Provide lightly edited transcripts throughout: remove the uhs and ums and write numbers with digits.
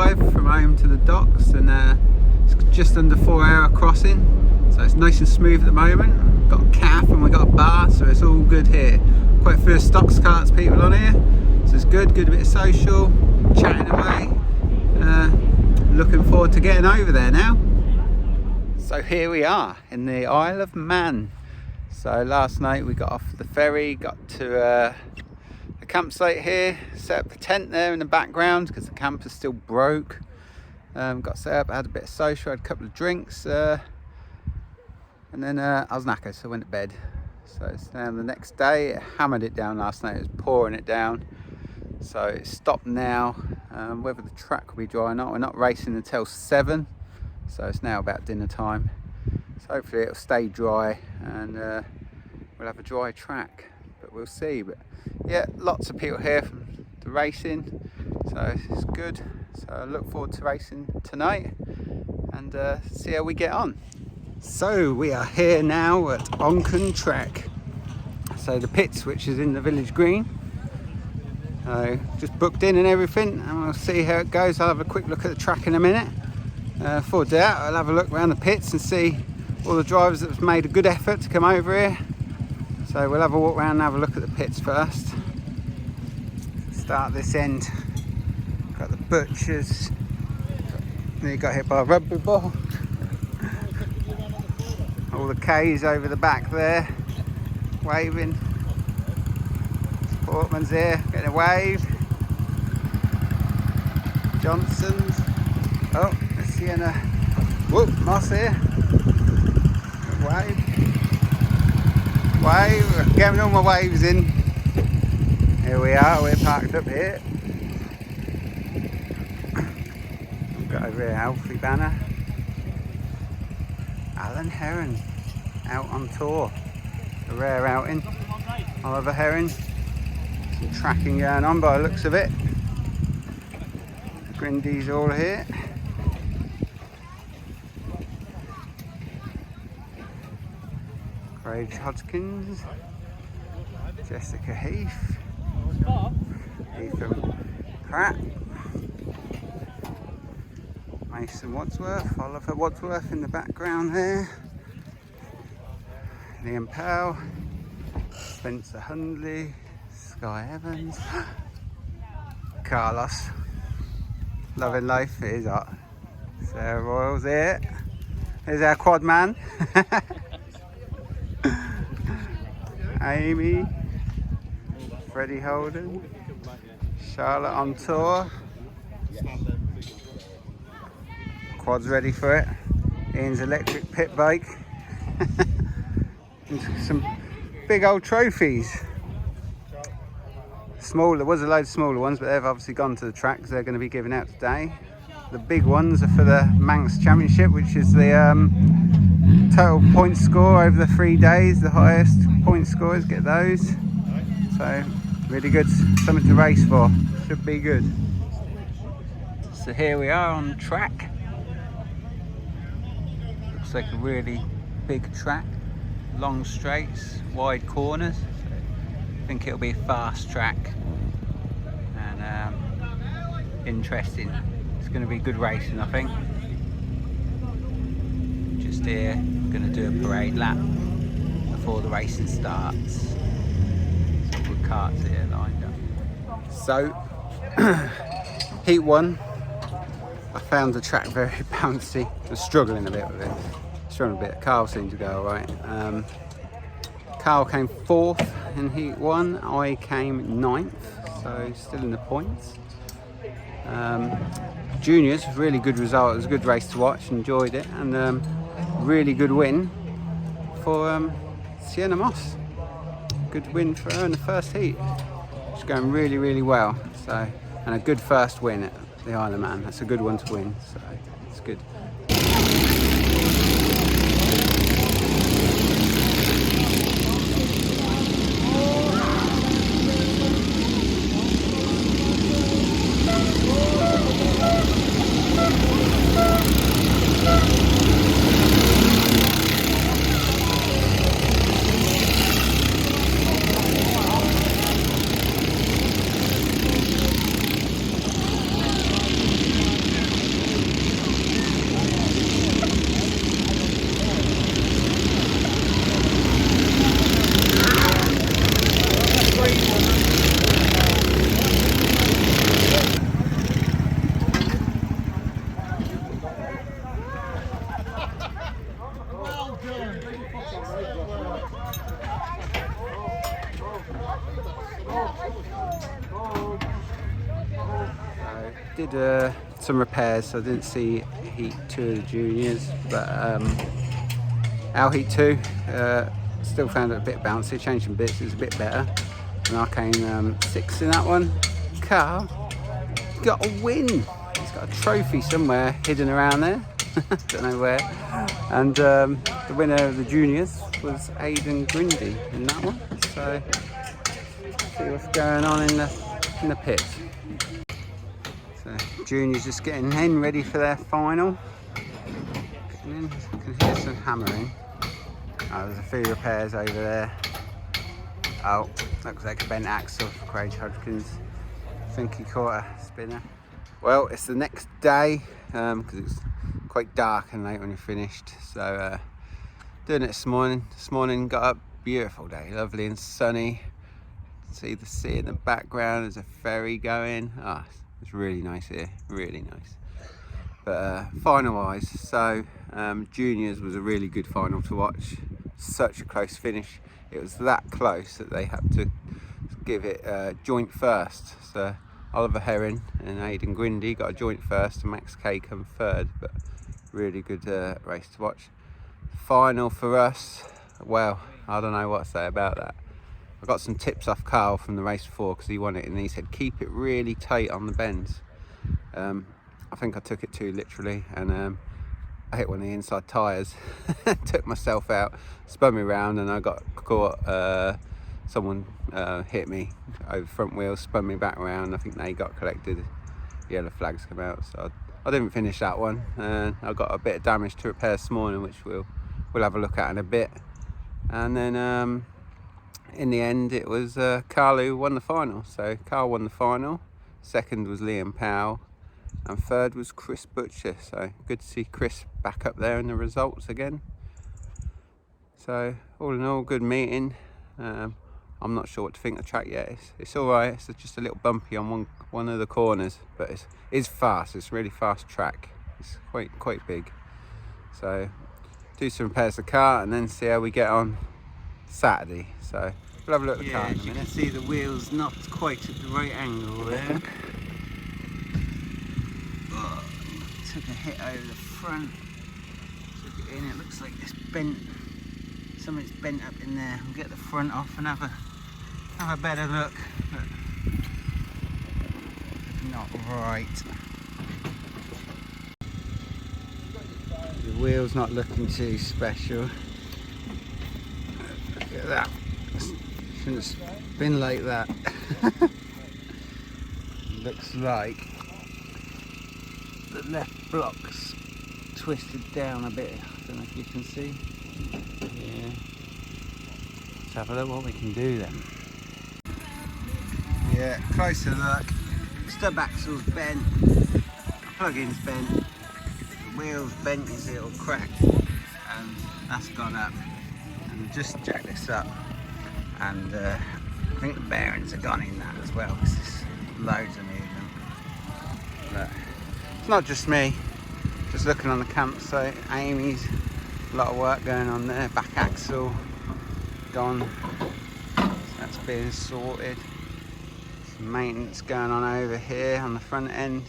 drive from home to the docks, and it's just under 4-hour crossing, so it's nice and smooth at the moment. We've got a calf and we've got a bar, so it's all good here. Quite a few stocks carts people on here, so it's good a bit of social, chatting away. Looking forward to getting over there now. So here we are in the Isle of Man. So last night we got off the ferry, got to the campsite here, set up the tent there in the background because the camper's still broke. Got set up, had a bit of social, had a couple of drinks, and then I was knackered, so I went to bed. So it's now the next day. It hammered it down last night, it was pouring it down, so it's stopped now. Whether the track will be dry or not, we're not racing until 7, so it's now about dinner time, so hopefully it'll stay dry and we'll have a dry track, but we'll see. But yeah, lots of people here from the racing, so it's good. So I look forward to racing tonight and see how we get on. So we are here now at Onchan Track, so the pits, which is in the village green. Just booked in and everything, and we'll see how it goes. I'll have a quick look at the track in a minute. Before that, I'll have a look around the pits and see all the drivers that have made a good effort to come over here. So we'll have a walk around and have a look at the pits first. Start this end. Got the butchers. Then you got hit by a rugby ball. All the K's over the back there, waving. Portman's here, getting a wave. Johnson's. Oh, let's see Sienna. Whoop, Moss here. Wave. Wave, getting all my waves in. Here we are, we're parked up here. We've got over here Alfie Banner. Alan Heron, out on tour. A rare outing. Oliver Heron. Some tracking going on by the looks of it. Grindy's all here. Craig Hodgkins. Jessica Heath. Ethan Pratt. Mason Wadsworth, Oliver Wadsworth in the background there. Liam Powell, Spencer Hundley, Sky Evans, Carlos, loving life, it is hot. Sarah Royals here. Here's our quad man. Amy, Freddie Holden, Charlotte on tour. Quad's ready for it. Ian's electric pit bike. Some big old trophies. Small, there was a load of smaller ones, but they've obviously gone to the track because they're going to be given out today. The big ones are for the Manx Championship, which is the total point score over the 3 days. The highest point scorers get those. So really good, something to race for. Should be good. So here we are on track. Looks like a really big track. Long straights, wide corners. So I think it'll be a fast track and interesting. It's going to be good racing, I think. Just here, going to do a parade lap before the racing starts. Some good karts here lined up. So, heat 1, I found the track very bouncy. I was struggling a bit with it. Carl seemed to go alright. Carl came 4th in heat 1, I came 9th, so still in the points. Juniors, really good result. It was a good race to watch, enjoyed it, and really good win for Sienna Moss. Good win for her in the first heat. She's going really, really well. So, and a good first win at the Isle of Man. That's a good one to win, so it's good. did some repairs, so I didn't see heat 2 of the juniors, but our heat 2 still found it a bit bouncy. Changed some bits, it was a bit better, and I came 6th in that one. Carl got a win. He's got a trophy somewhere hidden around there. Don't know where. And the winner of the juniors was Aidan Grindy in that one. So see what's going on in the pit. So juniors just getting in, ready for their final. Getting in. I can hear some hammering. Oh, there's a few repairs over there. Oh, looks like a bent axle for Craig Hodgkins. I think he caught a spinner. Well, it's the next day because it's quite dark and late when you're finished. So doing it this morning. This morning got up, beautiful day, lovely and sunny. See the sea in the background. There's a ferry going. Ah, oh, it's really nice here, really nice. But final wise, so juniors was a really good final to watch. Such a close finish. It was that close that they had to give it joint first. So Oliver Herring and Aidan Grindy got a joint first, and Max Kay come third. But really good race to watch. Final for us, well, I don't know what to say about that. I got some tips off Carl from the race before because he won it, and he said keep it really tight on the bends. I think I took it too literally, and I hit one of the inside tyres, took myself out, spun me round, and I got caught. Someone hit me over the front wheel, spun me back around. I think they got collected. Yellow flags come out, so I didn't finish that one. And I got a bit of damage to repair this morning, which we'll have a look at in a bit. And then in the end, it was Carl who won the final. So Carl won the final. Second was Liam Powell, and third was Chris Butcher. So good to see Chris back up there in the results again. So all in all, good meeting. I'm not sure what to think of the track yet. It's all right. It's just a little bumpy on one of the corners, but it's fast. It's a really fast track. It's quite big. So do some repairs to the car and then see how we get on Saturday. So we'll have a look at the car in a minute. You can see the wheels not quite at the right angle there. Oh, took a hit over the front. Took it in. It looks like it's bent. Something's bent up in there. We'll get the front off and have a better look. But not right. The wheel's not looking too special. Look at that. Shouldn't spin like that. Looks like the left block's twisted down a bit. I don't know if you can see. Yeah. Let's have a look what we can do then. Yeah, closer look. Stub axle's bent, plug-in's bent, the wheel's bent, you see it all cracked, and that's gone up. And we'll just jack this up, and I think the bearings are gone in that as well, because there's loads of movement. But it's not just me, just looking on the campsite. Amy's, a lot of work going on there. Back axle gone, so that's being sorted. Some maintenance going on over here on the front end.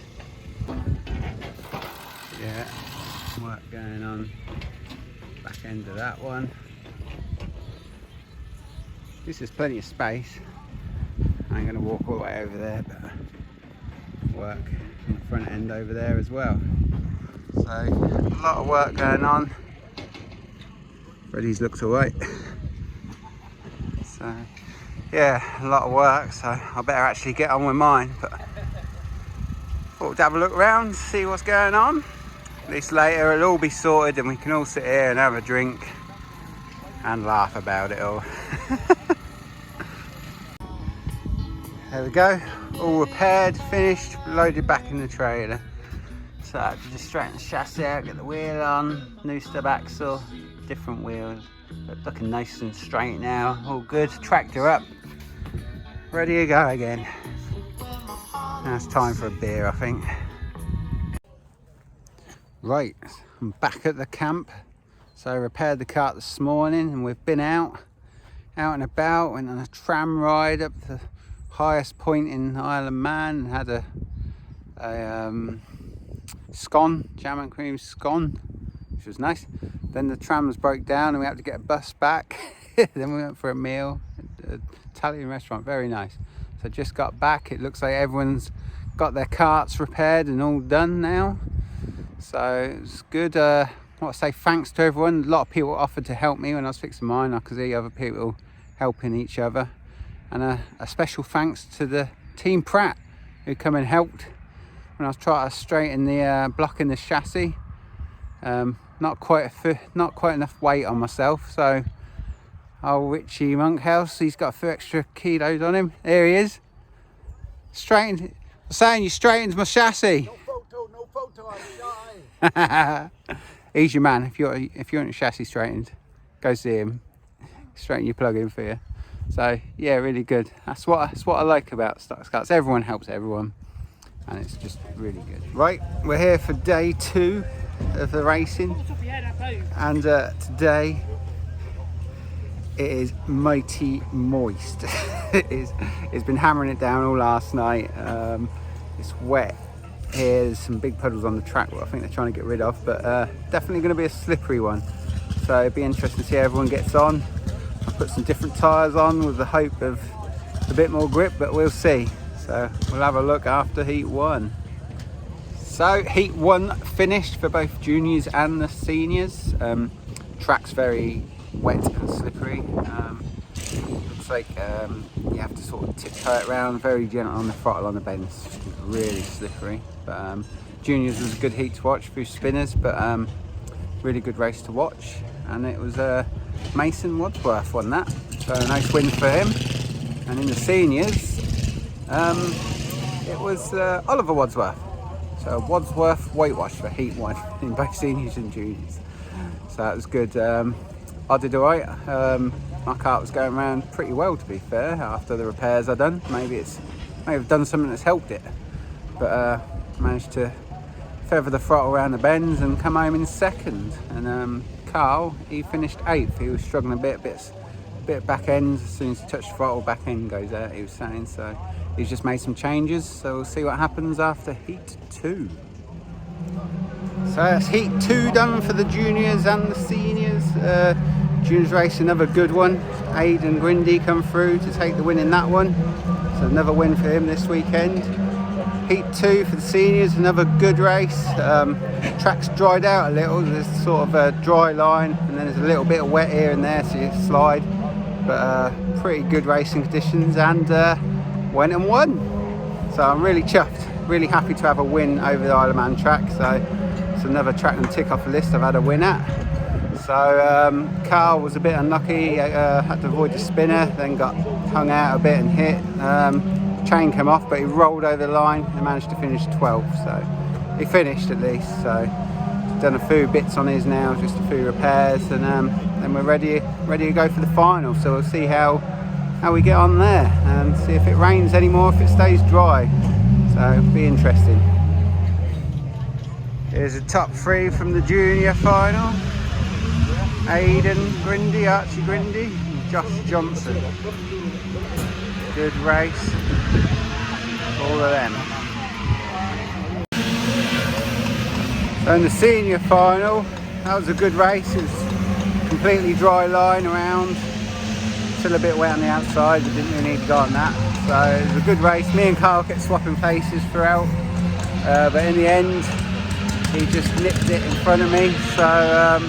Yeah, work going on back end of that one. This is plenty of space. I ain't going to walk all the way over there, but work on the front end over there as well. So a lot of work going on. Freddie's looks alright. So yeah, a lot of work, so I better actually get on with mine. But thought we'd have a look around, see what's going on. At least later it'll all be sorted and we can all sit here and have a drink and laugh about it all. There we go, all repaired, finished, loaded back in the trailer. So I have to just straighten the chassis out, get the wheel on, new stub axle, different wheels, but looking nice and straight now, all good. Tractor up, ready to go again. Now it's time for a beer, I think. Right, I'm back at the camp. So I repaired the kart this morning and we've been out and about, went on a tram ride up the highest point in Isle of Man, and had a scone, jam and cream scone, which was nice. Then the trams broke down and we had to get a bus back. Then we went for a meal at an Italian restaurant, very nice. So just got back. It looks like everyone's got their carts repaired and all done now. So it's good. I want to say thanks to everyone. A lot of people offered to help me when I was fixing mine. I could see other people helping each other. And a special thanks to the Team Pratt who come and helped when I was trying to straighten the block in the chassis. Not quite enough weight on myself, so old Richie Monkhouse, he's got a few extra kilos on him. There he is. Straightened. I'm saying you straightened my chassis. No photo, I'm shy. He's your man. If you want your chassis straightened, go see him. Straighten your plug-in for you. So yeah, really good. That's what I like about Stocks Karts. Everyone helps everyone, and it's just really good. Right, we're here for day 2 of the racing, and today it is mighty moist. It's been hammering it down all last night. It's wet here. There's some big puddles on the track what I think they're trying to get rid of, but definitely going to be a slippery one, so it'd be interesting to see how everyone gets on. I'll put some different tyres on with the hope of a bit more grip, but we'll see. So we'll have a look after heat 1. So heat 1 finished for both juniors and the seniors. Track's very wet and slippery. Looks like you have to sort of tiptoe it around, very gentle on the throttle on the bends. It's really slippery. But juniors was a good heat to watch, few spinners, but really good race to watch. And it was Mason Wadsworth won that, so a nice win for him. And in the seniors, it was Oliver Wadsworth. So Wadsworth weight wash for heat 1 in both seniors and juniors. So that was good. I did alright. My kart was going around pretty well, to be fair, after the repairs I'd done. Maybe I've done something that's helped it. But managed to feather the throttle around the bends and come home in second. And Carl, he finished 8th. He was struggling a bit back end. As soon as he touched the throttle, back end goes out, he was saying. So he's just made some changes, so we'll see what happens after heat 2. So that's heat 2 done for the juniors and the seniors. Juniors race, another good one. Aidan Grindy come through to take the win in that one, so another win for him this weekend. Heat 2 for the seniors, another good race. Track's dried out a little. There's sort of a dry line, and then there's a little bit of wet here and there, so you slide. But pretty good racing conditions, and went and won. So I'm really chuffed, really happy to have a win over the Isle of Man track. So it's another track and tick off the list I've had a win at. So Carl was a bit unlucky, had to avoid the spinner, then got hung out a bit and hit. Chain came off, but he rolled over the line and managed to finish 12th. So he finished at least. So done a few bits on his now, just a few repairs, and then we're ready to go for the final. So we'll see how we get on there and see if it rains anymore, if it stays dry. So it'll be interesting. Here's a top 3 from the junior final. Aidan Grindy, Archie Grindy, and Josh Johnson. Good race, all of them. So in the senior final, that was a good race. It was completely dry line around, still a bit wet on the outside, but didn't really need to go on that. So it was a good race. Me and Carl kept swapping places throughout, but in the end he just nipped it in front of me. So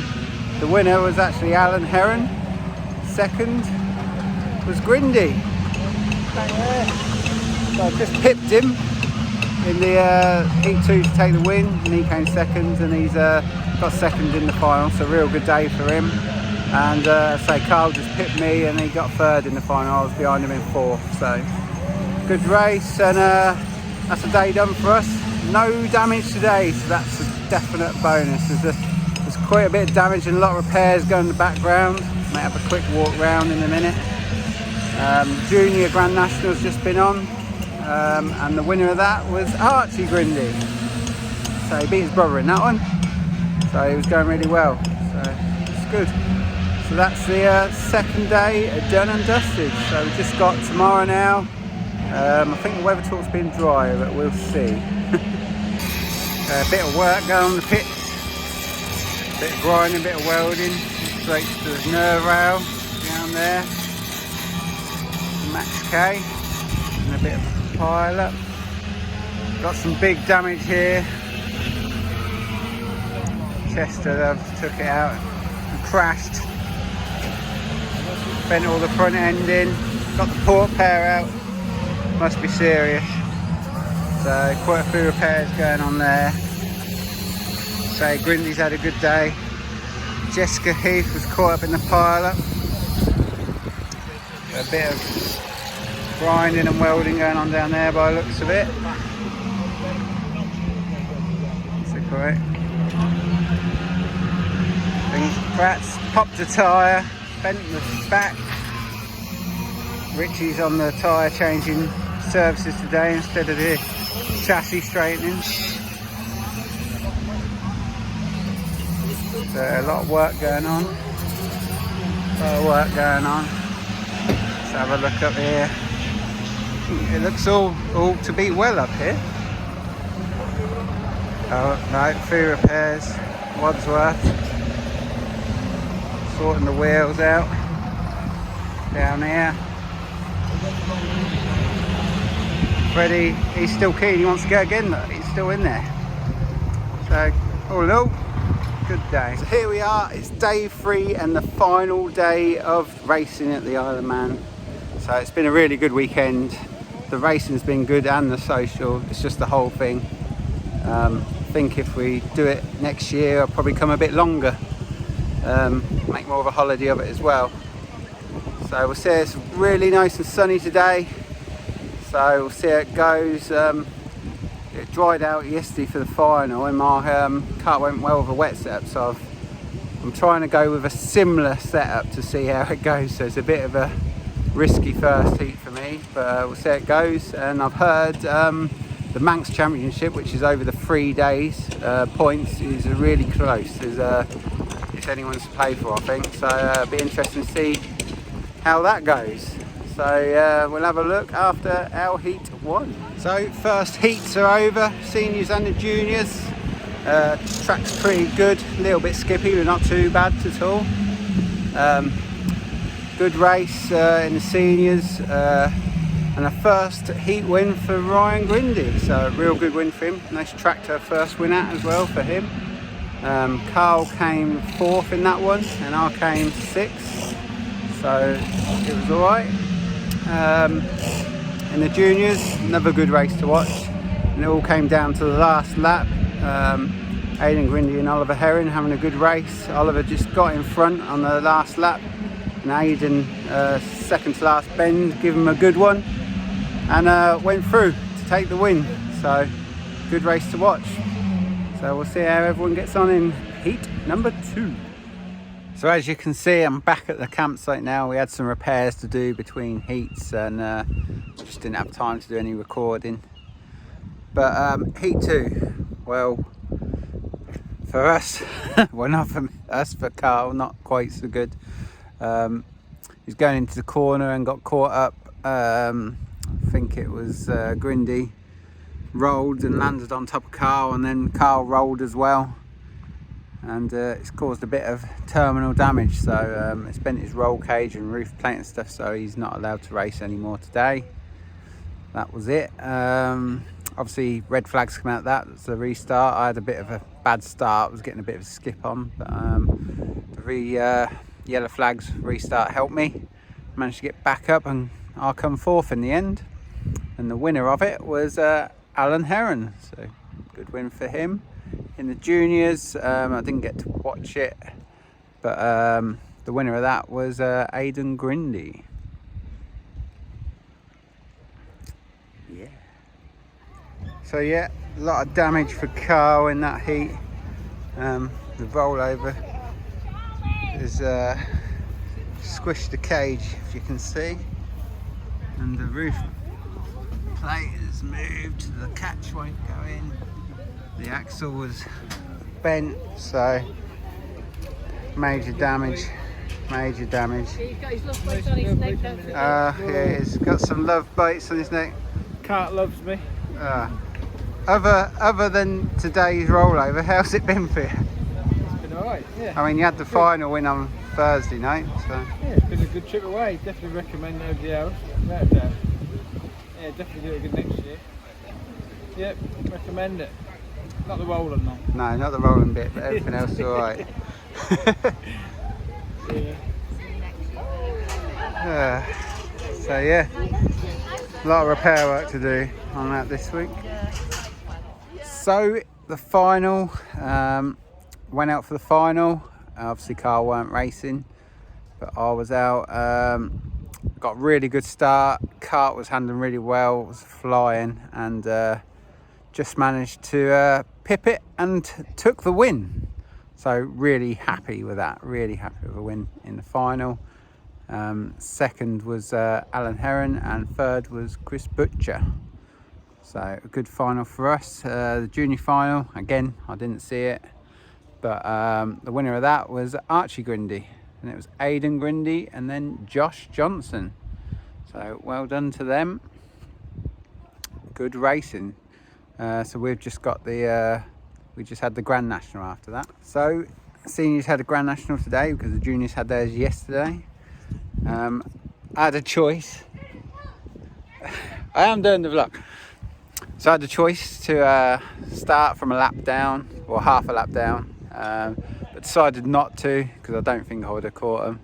the winner was actually Alan Heron. Second was Grindy. So I just pipped him in the heat 2 to take the win, and he came second, and he's got second in the final. So a real good day for him. And say Carl just pipped me, and he got third in the final. I was behind him in 4th. So good race, and that's a day done for us. No damage today, so that's a definite bonus. There's quite a bit of damage and a lot of repairs going in the background. Might have a quick walk round in a minute. Junior Grand National's just been on, and the winner of that was Archie Grindy. So he beat his brother in that one, so he was going really well. So it's good. So that's the second day done and dusted. So we've just got tomorrow now. I think the weather talk's been dry, but we'll see. A bit of work going on the pit, a bit of grinding, a bit of welding, straight to the nerve rail down there, max K, and a bit of pile up. Got some big damage here. Chester took it out and crashed, bent all the front end in, got the port pair out, must be serious. So quite a few repairs going on there. So Grindy's had a good day. Jessica Heath was caught up in the pile up. A bit of grinding and welding going on down there by the looks of it. Is that correct? Pratt's popped a tyre, bent the back. Richie's on the tyre changing services today instead of the chassis straightening. So a lot of work going on. Let's have a look up here. It looks all to be well up here. Oh no, few repairs. Wadsworth sorting the wheels out down here. Freddie, he's still keen, he wants to go again, look, he's still in there. So, all in all, good day. So here we are, it's day 3 and the final day of racing at the Isle of Man. So it's been a really good weekend. The racing's been good and the social, it's just the whole thing. I think if we do it next year, I'll probably come a bit longer. Make more of a holiday of it as well. So we'll see, it's really nice and sunny today. So we'll see how it goes. It dried out yesterday for the final and my kart went well with a wet setup, so I'm trying to go with a similar setup to see how it goes. So it's a bit of a risky first heat for me, but we'll see how it goes. And I've heard the Manx Championship, which is over the 3 days, points is really close. If anyone's to play for, I think. So it'll be interesting to see how that goes. So we'll have a look after our heat 1. So first heats are over, seniors and the juniors. Track's pretty good, a little bit skippy but not too bad at all. Good race in the seniors and a first heat win for Ryan Grindy. So a real good win for him. Nice track to first win at as well for him. Carl came 4th in that one and I came 6th. So it was alright. In the juniors, another good race to watch, and it all came down to the last lap. Aidan Grindy and Oliver Herring having a good race. Oliver just got in front on the last lap and Aidan second to last bend, give him a good one and went through to take the win. So good race to watch. So we'll see how everyone gets on in heat number 2. So as you can see, I'm back at the campsite now. We had some repairs to do between heats and just didn't have time to do any recording. But heat 2, well, for us, well not for us, for Carl, not quite so good. He's going into the corner and got caught up. I think it was Grindy rolled and landed on top of Carl, and then Carl rolled as well. And it's caused a bit of terminal damage, so it's bent his roll cage and roof plate and stuff, so he's not allowed to race anymore today. That was it. Obviously red flags come out, that's the restart. I had a bit of a bad start, was getting a bit of a skip on, but the yellow flags restart helped me. Managed to get back up and I'll come 4th in the end, and the winner of it was Alan Heron, so good win for him. In the juniors, I didn't get to watch it, but the winner of that was Aidan Grindy. Yeah. So yeah, a lot of damage for Carl in that heat. The rollover has squished the cage, if you can see, and the roof plate has moved, the catch won't go in. The axle was bent, so major damage. He's got his love bites on his neck, don't he? Yeah, he's got some love bites on his neck. Kart loves me. other than today's rollover, how's it been for you? It's been alright, yeah. I mean, you had the final win on Thursday night, so. Yeah, it's been a good trip away. Definitely recommend it everybody else. Without a doubt. Yeah, definitely do it again next year. Yep, recommend it. Not the rolling though. No, not the rolling bit, but everything else is alright. Yeah. So yeah, a lot of repair work to do on that this week. So the final, went out for the final. Obviously Carl weren't racing, but I was out. Got a really good start. Kart was handling really well, was flying, and just managed to pip it and took the win. So really happy with that. Really happy with a win in the final. Second was Alan Heron, and third was Chris Butcher. So a good final for us. The junior final, again, I didn't see it, but the winner of that was Archie Grindy, and it was Aidan Grindy and then Josh Johnson. So well done to them. Good racing. So we've just got the we just had the Grand National after that. So seniors had a Grand National today because the juniors had theirs yesterday. I had a choice. I am doing the vlog. So I had a choice to start from a lap down, or half a lap down, but decided not to because I don't think I would have caught them.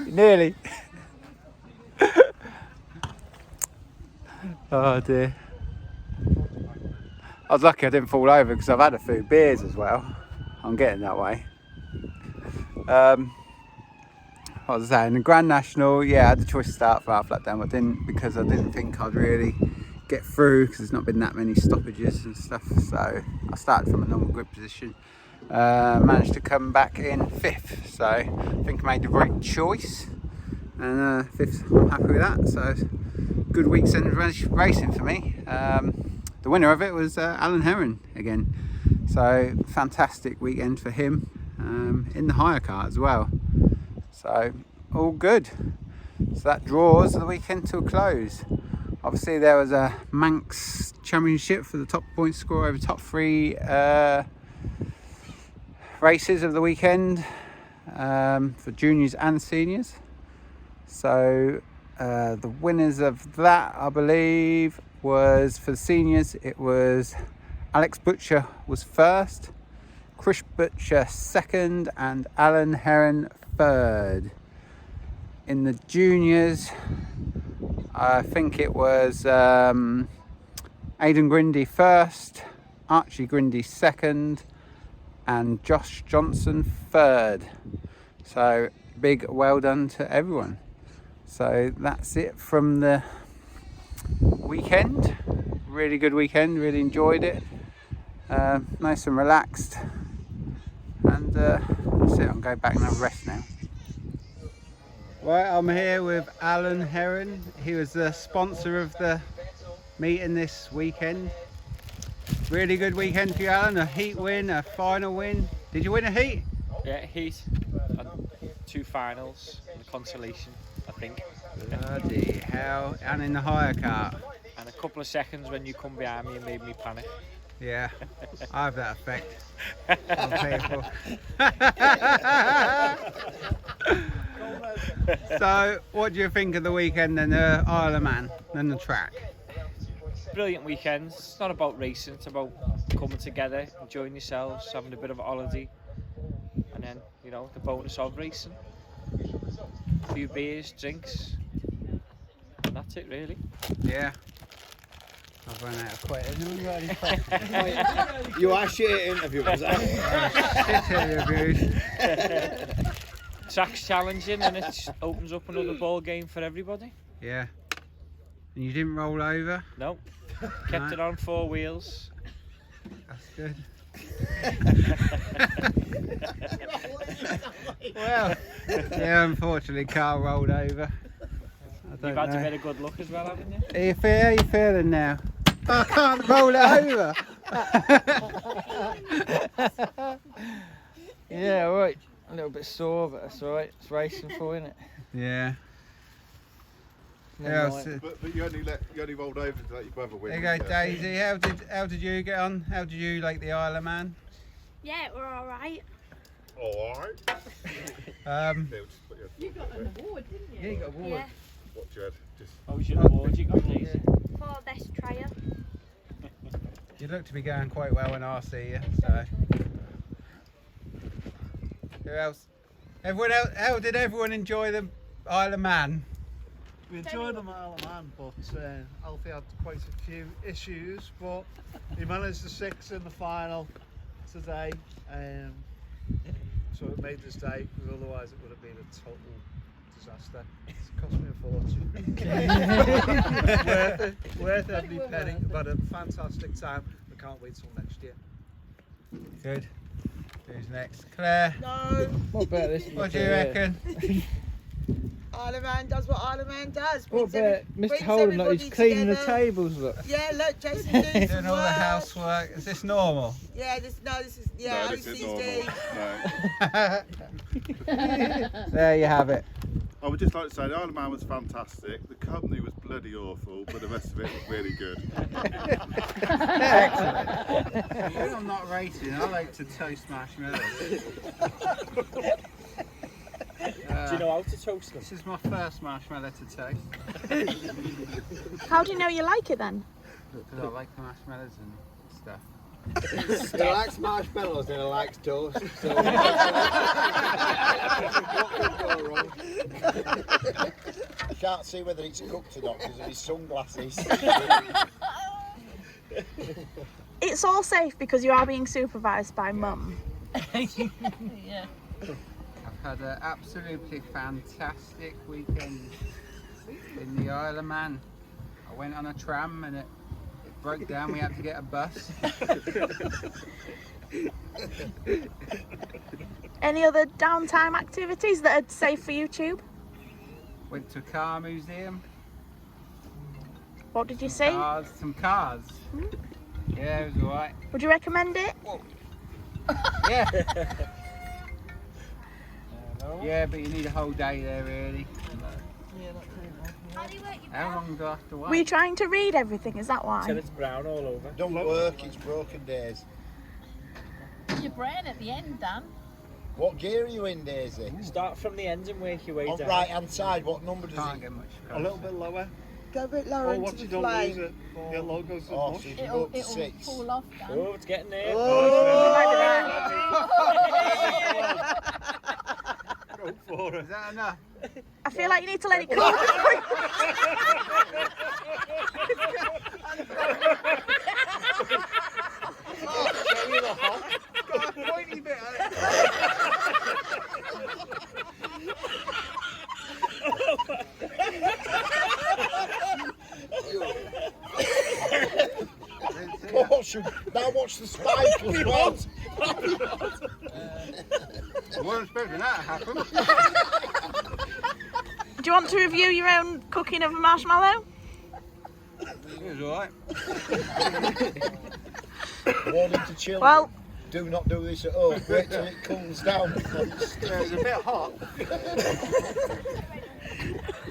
Nearly. Oh dear. I was lucky I didn't fall over because I've had a few beers as well. I'm getting that way. What was I saying? The Grand National, yeah, I had the choice to start for half lap down, but didn't because I didn't think I'd really get through because there's not been that many stoppages and stuff. So I started from a normal grip position. Managed to come back in fifth, so I think I made the right choice. And fifth, I'm happy with that. So good weekend of racing for me. The winner of it was Alan Heron again. So fantastic weekend for him in the hire car as well. So all good. So that draws the weekend to a close. Obviously there was a Manx Championship for the top point score over top three races of the weekend for juniors and seniors. So the winners of that, I believe, was for the seniors, it was Alex Butcher was first, Chris Butcher second, and Alan Heron third. In the juniors, I think it was Aidan Grindy first, Archie Grindy second, and Josh Johnson third. So big well done to everyone. So that's it from the weekend. Really good weekend, really enjoyed it. Nice and relaxed, and that's it. I'm going back and have a rest now. Right, I'm here with Alan Heron. He was the sponsor of the meeting this weekend. Really good weekend for you, Alan. A heat win, a final win. Did you win a heat? Yeah, heat and 2 finals and a consolation, I think. Bloody hell. And in the hire car. And a couple of seconds when you come behind me and made me panic. Yeah, I have that effect on people. So, what do you think of the weekend and the Isle of Man and the track? Brilliant weekend. It's not about racing, it's about coming together, enjoying yourselves, having a bit of a holiday, and then, you know, the bonus of racing. A few beers, drinks, and that's it really. Yeah. I've run out of questions. You are shit at interviewers. Track's challenging and it opens up another ball game for everybody. Yeah. And you didn't roll over? No. Kept it on 4 wheels. That's good. Well, yeah, unfortunately Carl rolled over. You've had a bit of good luck as well, haven't you? How are you feeling now? I can't roll it over. Yeah, alright. A little bit sore, but that's alright. It's racing for, isn't it? Yeah. Yeah, But you only rolled over to let your brother win. there you go, Daisy. How did you get on? How did you like the Isle of Man? Yeah, we're all right. All right. You got an award, didn't you? Yeah, you got an award. Yeah, What you had? Just What was your award you got, Daisy? for best trial. You look to be going quite well when I see you. So, who else? Everyone else? How did everyone enjoy the Isle of Man? We enjoyed them Isle of Man, but Alfie had quite a few issues, but he managed the 6 in the final today, so it made this day, because otherwise it would have been a total disaster. It's cost me a fortune. worth every penny, but a fantastic time. I can't wait till next year. Good. Who's next? Claire, No, what about this? what do you reckon? Isle of Man does what Isle of Man does. What Brings about Mr. brings Holden? Like he's everybody cleaning the together. tables. Look. Yeah, look, Jason doing Doing some all the work. housework. Is this normal? Yeah, this is no, this is OCD. normal. No. There you have it. I would just like to say the Isle of Man was fantastic. The company was bloody awful, but the rest of it was really good. Excellent. I'm not racing. I like to toast marshmallows. Do you know how to toast them? This is my first marshmallow to toast. How do you know you like it then? Because I like marshmallows and stuff. He likes marshmallows and he likes toast. So what could go wrong? I can't see whether it's cooked or not because of his sunglasses. It's all safe because you are being supervised by Mum. Yeah. I've had an absolutely fantastic weekend in the Isle of Man. I went on a tram and it broke down. We had to get a bus. Any other downtime activities that are safe for YouTube? Went to a car museum. What did you see? Some cars. Yeah, it was alright. Would you recommend it? Yeah. Yeah, but you need a whole day there really. How long do I have to wait? Were you trying to read everything? Is that Till why? it's brown all over. Don't work, it's broken days. Your brain at the end, Dan. What gear are you in, Daisy? Start from the end and work your way On down. right hand side, what number does Can't it? get much A little bit lower. Go a bit lower Or into what the you don't lose flame. it. Your logos Oh, are so you mush. can go up to 6. off, Dan. Oh, it's getting there. Go for it. Is that enough? I feel like you need to let it cool. Got a pointy bit on it. Now watch the spike as well. I wasn't expecting that to happen. Do you want to review your own cooking of a marshmallow? It was alright. Warning to children. Well, Do not do this at home. Wait till it cools down. Yeah, it was a bit hot.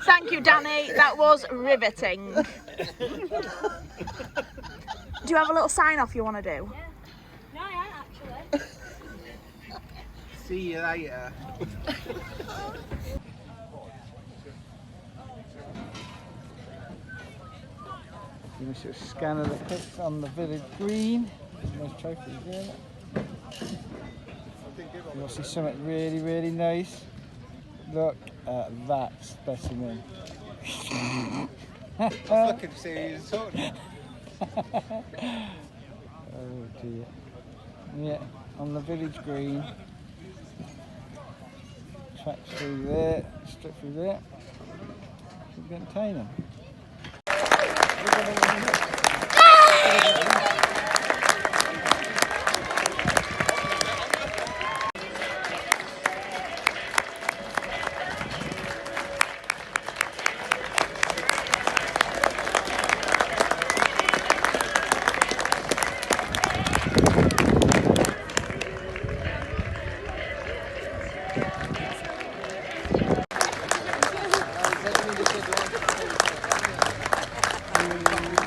thank you, Danny. That was riveting. Do you have a little sign off you want to do? No, I am actually. See you later. Give us a scan of the pics on the village green. Nice trophies there. You'll see something really, really nice. Look at that specimen. I was looking to see who you were talking about. Oh dear. Yeah, on the village green. Tracks through there, straight through there. Keep getting tame. Top